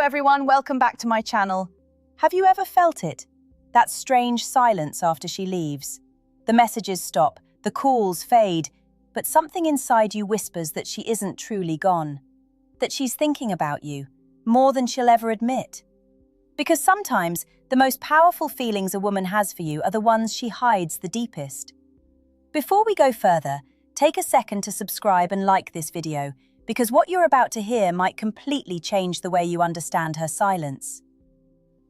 everyone, welcome back to my channel. Have you ever felt it? That strange silence after she leaves. The messages stop, the calls fade, but something inside you whispers that she isn't truly gone. That she's thinking about you, more than she'll ever admit. Because sometimes, the most powerful feelings a woman has for you are the ones she hides the deepest. Before we go further, take a second to subscribe and like this video, because what you're about to hear might completely change the way you understand her silence.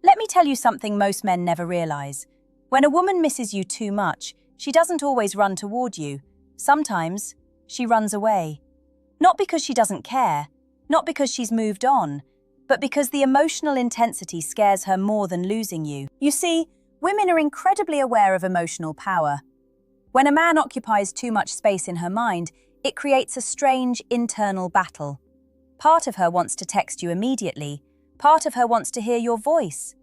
Let me tell you something most men never realize. When a woman misses you too much, she doesn't always run toward you. Sometimes, she runs away. Not because she doesn't care, not because she's moved on, but because the emotional intensity scares her more than losing you. You see, women are incredibly aware of emotional power. When a man occupies too much space in her mind, it creates a strange internal battle. Part of her wants to text you immediately, part of her wants to hear your voice,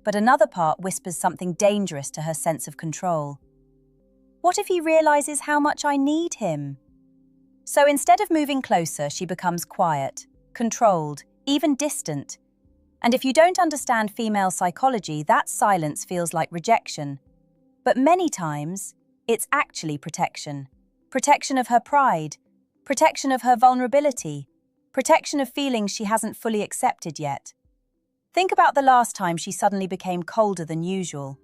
but another part whispers something dangerous to her sense of control. What if he realizes how much I need him? So instead of moving closer, she becomes quiet, controlled, even distant. And if you don't understand female psychology, that silence feels like rejection. But many times, it's actually protection. Protection of her pride, protection of her vulnerability, protection of feelings she hasn't fully accepted yet. Think about the last time she suddenly became colder than usual.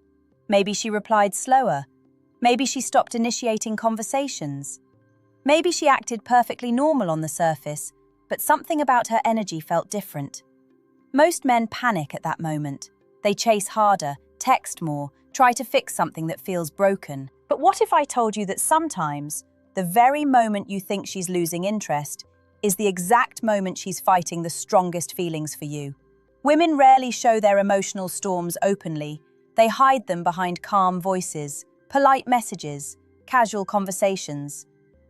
Maybe she replied slower. Maybe she stopped initiating conversations. Maybe she acted perfectly normal on the surface, but something about her energy felt different. Most men panic at that moment. They chase harder, text more, try to fix something that feels broken. But what if I told you that sometimes, the very moment you think she's losing interest is the exact moment she's fighting the strongest feelings for you? Women rarely show their emotional storms openly. They hide them behind calm voices, polite messages, casual conversations.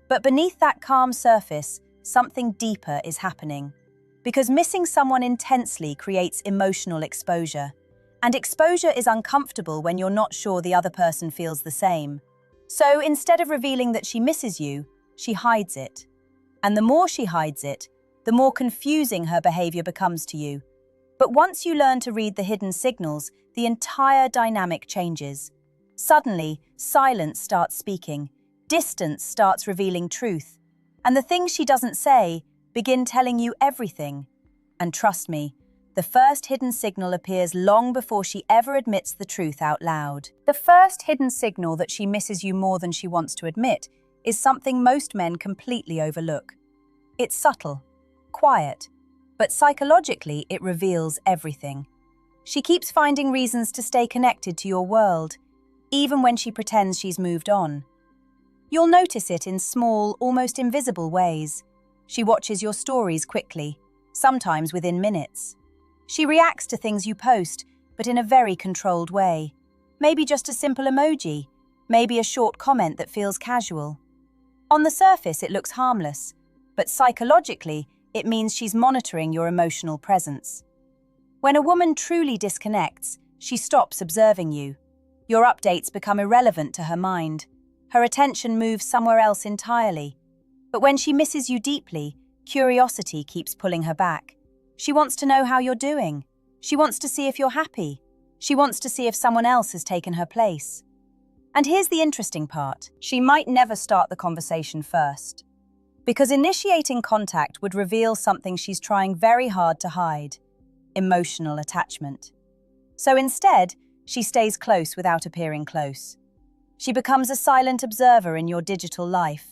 But beneath that calm surface, something deeper is happening. Because missing someone intensely creates emotional exposure. And exposure is uncomfortable when you're not sure the other person feels the same. So instead of revealing that she misses you, she hides it. And the more she hides it, the more confusing her behavior becomes to you. But once you learn to read the hidden signals, the entire dynamic changes. Suddenly, silence starts speaking, distance starts revealing truth, and the things she doesn't say begin telling you everything. And trust me, the first hidden signal appears long before she ever admits the truth out loud. The first hidden signal that she misses you more than she wants to admit is something most men completely overlook. It's subtle, quiet, but psychologically it reveals everything. She keeps finding reasons to stay connected to your world, even when she pretends she's moved on. You'll notice it in small, almost invisible ways. She watches your stories quickly, sometimes within minutes. She reacts to things you post, but in a very controlled way. Maybe just a simple emoji, maybe a short comment that feels casual. On the surface, it looks harmless, but psychologically, it means she's monitoring your emotional presence. When a woman truly disconnects, she stops observing you. Your updates become irrelevant to her mind. Her attention moves somewhere else entirely. But when she misses you deeply, curiosity keeps pulling her back. She wants to know how you're doing. She wants to see if you're happy. She wants to see if someone else has taken her place. And here's the interesting part. She might never start the conversation first. Because initiating contact would reveal something she's trying very hard to hide: emotional attachment. So instead, she stays close without appearing close. She becomes a silent observer in your digital life,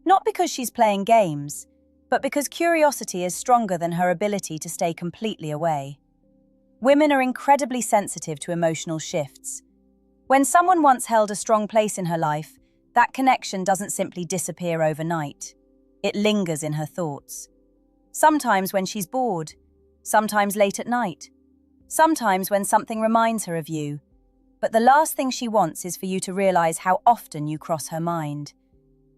not because she's playing games, but because curiosity is stronger than her ability to stay completely away. Women are incredibly sensitive to emotional shifts. When someone once held a strong place in her life, that connection doesn't simply disappear overnight. It lingers in her thoughts. Sometimes when she's bored, sometimes late at night, sometimes when something reminds her of you. But the last thing she wants is for you to realize how often you cross her mind.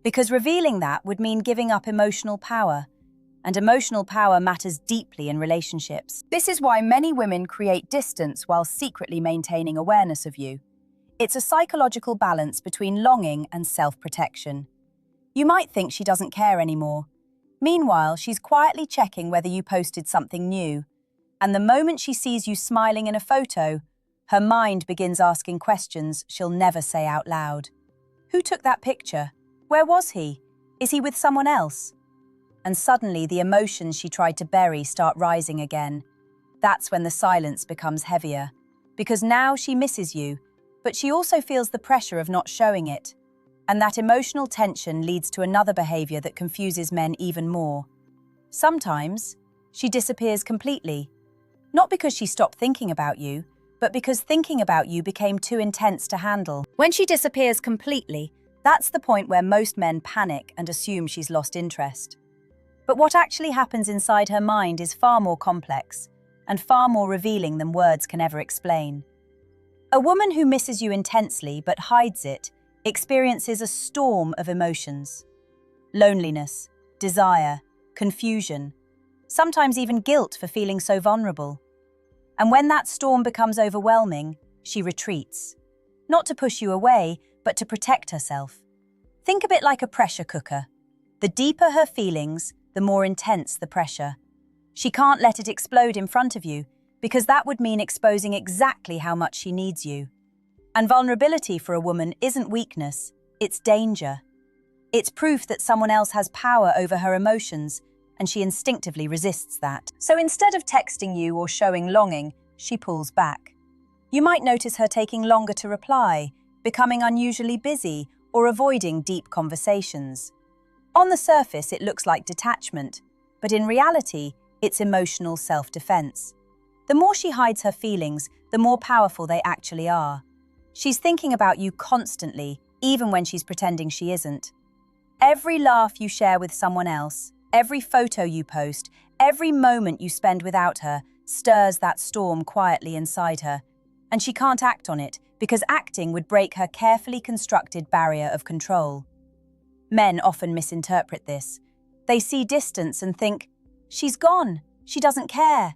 Because revealing that would mean giving up emotional power, and emotional power matters deeply in relationships. This is why many women create distance while secretly maintaining awareness of you. It's a psychological balance between longing and self-protection. You might think she doesn't care anymore. Meanwhile, she's quietly checking whether you posted something new, And the moment she sees you smiling in a photo, her mind begins asking questions she'll never say out loud. Who took that picture? Where was he? Is he with someone else? And suddenly the emotions she tried to bury start rising again. That's when the silence becomes heavier. Because now she misses you, but she also feels the pressure of not showing it. And that emotional tension leads to another behavior that confuses men even more. Sometimes, she disappears completely. Not because she stopped thinking about you, but because thinking about you became too intense to handle. When she disappears completely, that's the point where most men panic and assume she's lost interest. But what actually happens inside her mind is far more complex and far more revealing than words can ever explain. A woman who misses you intensely but hides it experiences a storm of emotions. Loneliness, desire, confusion, sometimes even guilt for feeling so vulnerable. And when that storm becomes overwhelming, she retreats. Not to push you away, but to protect herself. Think of it like a pressure cooker. The deeper her feelings, the more intense the pressure. She can't let it explode in front of you, because that would mean exposing exactly how much she needs you. And vulnerability for a woman isn't weakness, it's danger. It's proof that someone else has power over her emotions, and she instinctively resists that. So instead of texting you or showing longing, she pulls back. You might notice her taking longer to reply, becoming unusually busy, or avoiding deep conversations. On the surface, it looks like detachment, but in reality, it's emotional self-defense. The more she hides her feelings, the more powerful they actually are. She's thinking about you constantly, even when she's pretending she isn't. Every laugh you share with someone else, every photo you post, every moment you spend without her stirs that storm quietly inside her. And she can't act on it, because acting would break her carefully constructed barrier of control. Men often misinterpret this. They see distance and think, she's gone, she doesn't care.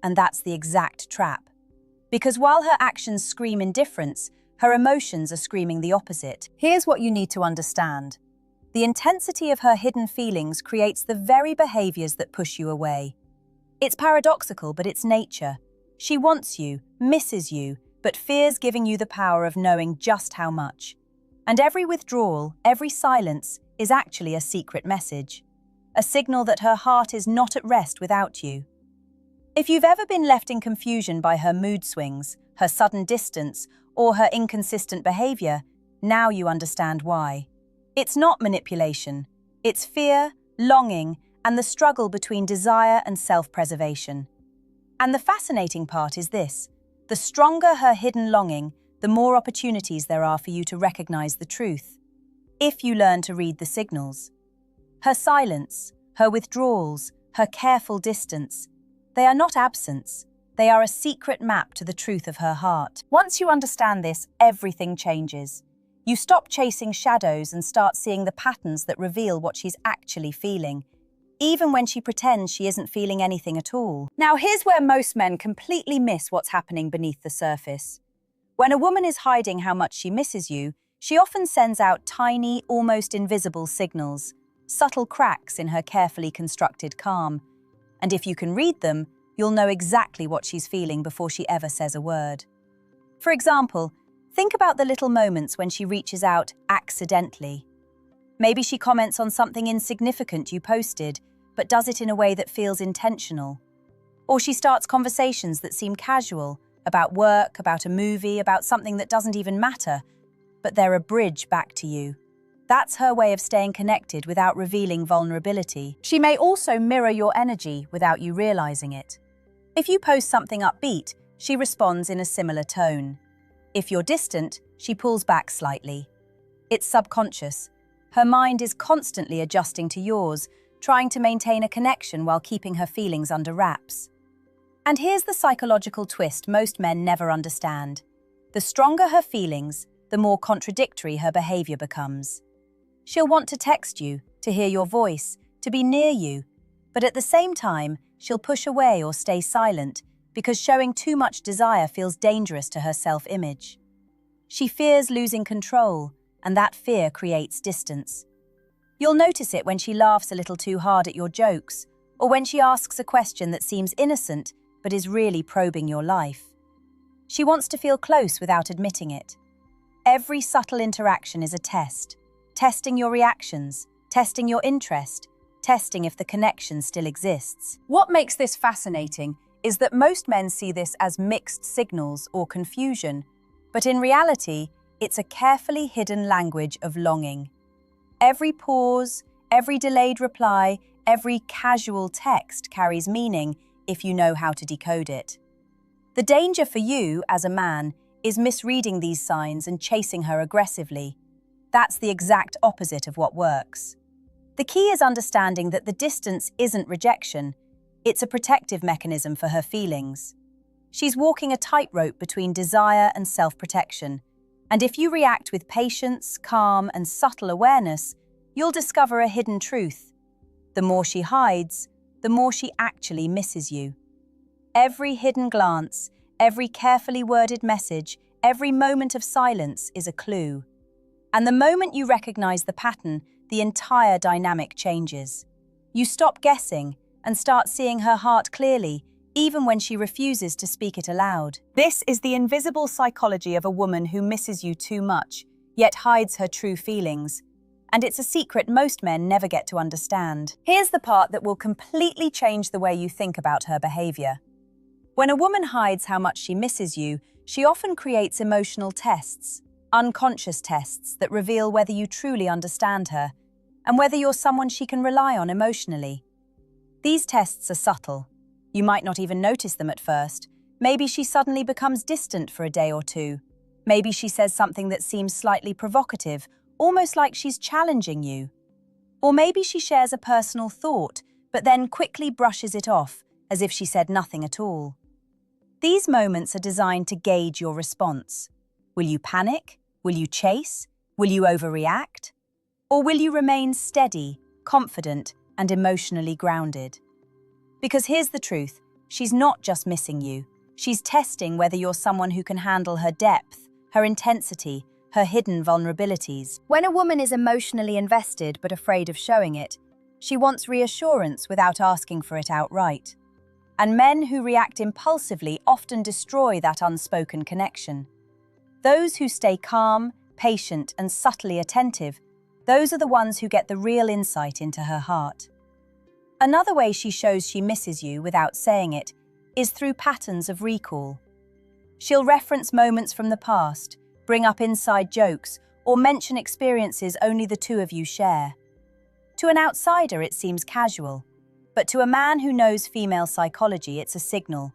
And that's the exact trap. Because while her actions scream indifference, her emotions are screaming the opposite. Here's what you need to understand. The intensity of her hidden feelings creates the very behaviors that push you away. It's paradoxical, but it's nature. She wants you, misses you, but fears giving you the power of knowing just how much. And every withdrawal, every silence, is actually a secret message. A signal that her heart is not at rest without you. If you've ever been left in confusion by her mood swings, her sudden distance, or her inconsistent behavior, now you understand why. It's not manipulation. It's fear, longing, and the struggle between desire and self-preservation. And the fascinating part is this. The stronger her hidden longing, the more opportunities there are for you to recognize the truth, if you learn to read the signals. Her silence, her withdrawals, her careful distance, they are not absence. They are a secret map to the truth of her heart. Once you understand this, everything changes. You stop chasing shadows and start seeing the patterns that reveal what she's actually feeling, even when she pretends she isn't feeling anything at all. Now, here's where most men completely miss what's happening beneath the surface. When a woman is hiding how much she misses you, she often sends out tiny, almost invisible signals, subtle cracks in her carefully constructed calm. And if you can read them, you'll know exactly what she's feeling before she ever says a word. For example, think about the little moments when she reaches out accidentally. Maybe she comments on something insignificant you posted, but does it in a way that feels intentional. Or she starts conversations that seem casual, about work, about a movie, about something that doesn't even matter, but they're a bridge back to you. That's her way of staying connected without revealing vulnerability. She may also mirror your energy without you realizing it. If you post something upbeat, she responds in a similar tone. If you're distant, she pulls back slightly. It's subconscious. Her mind is constantly adjusting to yours, trying to maintain a connection while keeping her feelings under wraps. And here's the psychological twist most men never understand. The stronger her feelings, the more contradictory her behavior becomes. She'll want to text you, to hear your voice, to be near you, but at the same time, she'll push away or stay silent because showing too much desire feels dangerous to her self-image. She fears losing control, and that fear creates distance. You'll notice it when she laughs a little too hard at your jokes, or when she asks a question that seems innocent but is really probing your life. She wants to feel close without admitting it. Every subtle interaction is a test, testing your reactions, testing your interest, testing if the connection still exists. What makes this fascinating is that most men see this as mixed signals or confusion, but in reality, it's a carefully hidden language of longing. Every pause, every delayed reply, every casual text carries meaning if you know how to decode it. The danger for you, as a man, is misreading these signs and chasing her aggressively. That's the exact opposite of what works. The key is understanding that the distance isn't rejection, it's a protective mechanism for her feelings. She's walking a tightrope between desire and self-protection, and if you react with patience, calm, and subtle awareness, you'll discover a hidden truth. The more she hides, the more she actually misses you. Every hidden glance, every carefully worded message, every moment of silence is a clue. And the moment you recognize the pattern, the entire dynamic changes. You stop guessing and start seeing her heart clearly, even when she refuses to speak it aloud. This is the invisible psychology of a woman who misses you too much, yet hides her true feelings. And it's a secret most men never get to understand. Here's the part that will completely change the way you think about her behavior. When a woman hides how much she misses you, she often creates emotional tests, unconscious tests that reveal whether you truly understand her and whether you're someone she can rely on emotionally. These tests are subtle. You might not even notice them at first. Maybe she suddenly becomes distant for a day or two. Maybe she says something that seems slightly provocative, almost like she's challenging you. Or maybe she shares a personal thought, but then quickly brushes it off, as if she said nothing at all. These moments are designed to gauge your response. Will you panic? Will you chase? Will you overreact? Or will you remain steady, confident, and emotionally grounded? Because here's the truth, she's not just missing you. She's testing whether you're someone who can handle her depth, her intensity, her hidden vulnerabilities. When a woman is emotionally invested but afraid of showing it, she wants reassurance without asking for it outright. And men who react impulsively often destroy that unspoken connection. Those who stay calm, patient, and subtly attentive, those are the ones who get the real insight into her heart. Another way she shows she misses you without saying it is through patterns of recall. She'll reference moments from the past, bring up inside jokes, or mention experiences only the two of you share. To an outsider, it seems casual, but to a man who knows female psychology, it's a signal.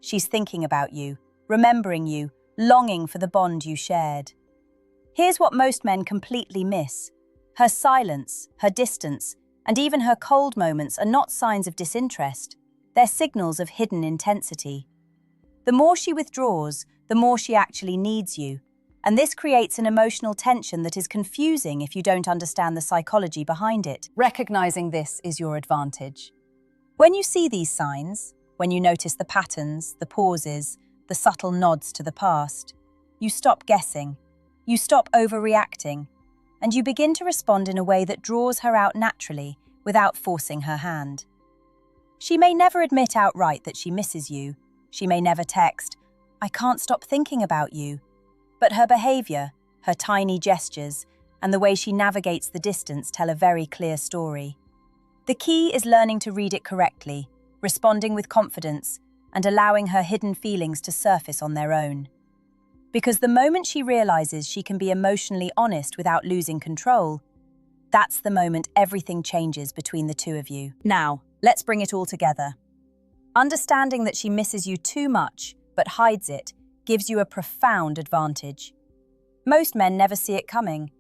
She's thinking about you, remembering you, longing for the bond you shared. Here's what most men completely miss. Her silence, her distance, and even her cold moments are not signs of disinterest. They're signals of hidden intensity. The more she withdraws, the more she actually needs you. And this creates an emotional tension that is confusing if you don't understand the psychology behind it. Recognizing this is your advantage. When you see these signs, when you notice the patterns, the pauses, the subtle nods to the past, you stop guessing, you stop overreacting, and you begin to respond in a way that draws her out naturally without forcing her hand. She may never admit outright that she misses you. She may never text, "I can't stop thinking about you." But her behavior, her tiny gestures, and the way she navigates the distance tell a very clear story. The key is learning to read it correctly, responding with confidence, and allowing her hidden feelings to surface on their own. Because the moment she realizes she can be emotionally honest without losing control, that's the moment everything changes between the two of you. Now, let's bring it all together. Understanding that she misses you too much, but hides it, gives you a profound advantage. Most men never see it coming.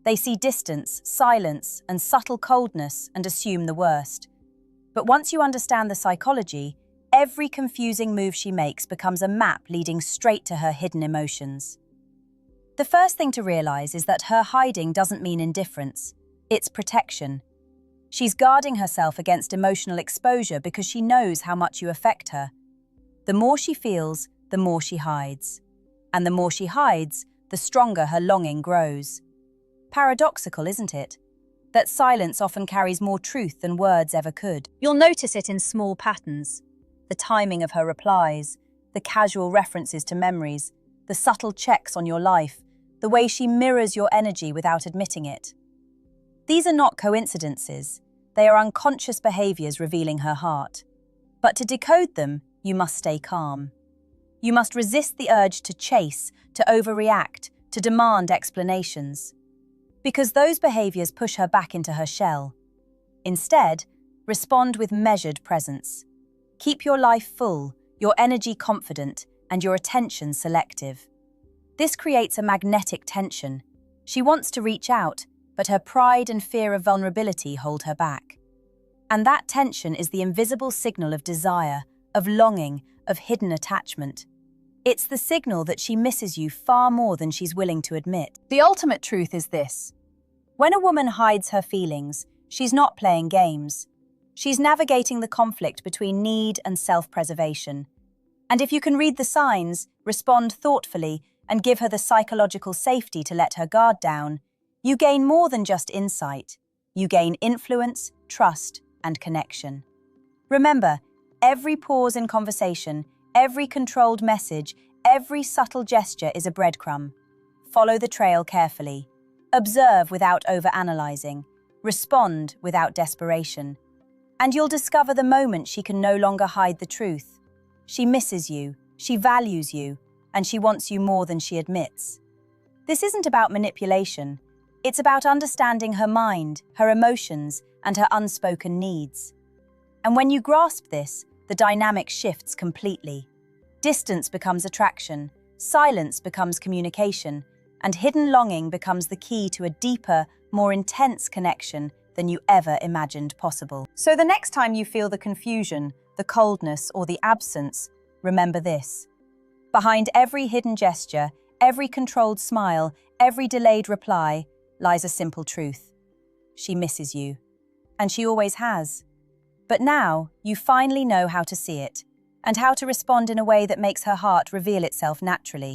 They see distance, silence, and subtle coldness and assume the worst. But once you understand the psychology, every confusing move she makes becomes a map leading straight to her hidden emotions. The first thing to realize is that her hiding doesn't mean indifference. It's protection. She's guarding herself against emotional exposure because she knows how much you affect her. The more she feels, the more she hides. And the more she hides, the stronger her longing grows. Paradoxical, isn't it? That silence often carries more truth than words ever could. You'll notice it in small patterns. the timing of her replies, the casual references to memories, the subtle checks on your life, the way she mirrors your energy without admitting it. These are not coincidences. They are unconscious behaviors revealing her heart. But to decode them, you must stay calm. You must resist the urge to chase, to overreact, to demand explanations. Because those behaviors push her back into her shell. Instead, respond with measured presence. Keep your life full, your energy confident, and your attention selective. This creates a magnetic tension. She wants to reach out, but her pride and fear of vulnerability hold her back. And that tension is the invisible signal of desire, of longing, of hidden attachment. It's the signal that she misses you far more than she's willing to admit. The ultimate truth is this. When a woman hides her feelings, she's not playing games. She's navigating the conflict between need and self-preservation. And if you can read the signs, respond thoughtfully, and give her the psychological safety to let her guard down, you gain more than just insight. You gain influence, trust, and connection. Remember, every pause in conversation, every controlled message, every subtle gesture is a breadcrumb. Follow the trail carefully. Observe without overanalyzing. Respond without desperation. And you'll discover the moment she can no longer hide the truth. She misses you, she values you, and she wants you more than she admits. This isn't about manipulation. It's about understanding her mind, her emotions, and her unspoken needs. And when you grasp this, the dynamic shifts completely. Distance becomes attraction, silence becomes communication, and hidden longing becomes the key to a deeper, more intense connection than you ever imagined possible. So the next time you feel the confusion, the coldness, or the absence, remember this. Behind every hidden gesture, every controlled smile, every delayed reply, lies a simple truth. She misses you. And she always has. But now, you finally know how to see it, and how to respond in a way that makes her heart reveal itself naturally.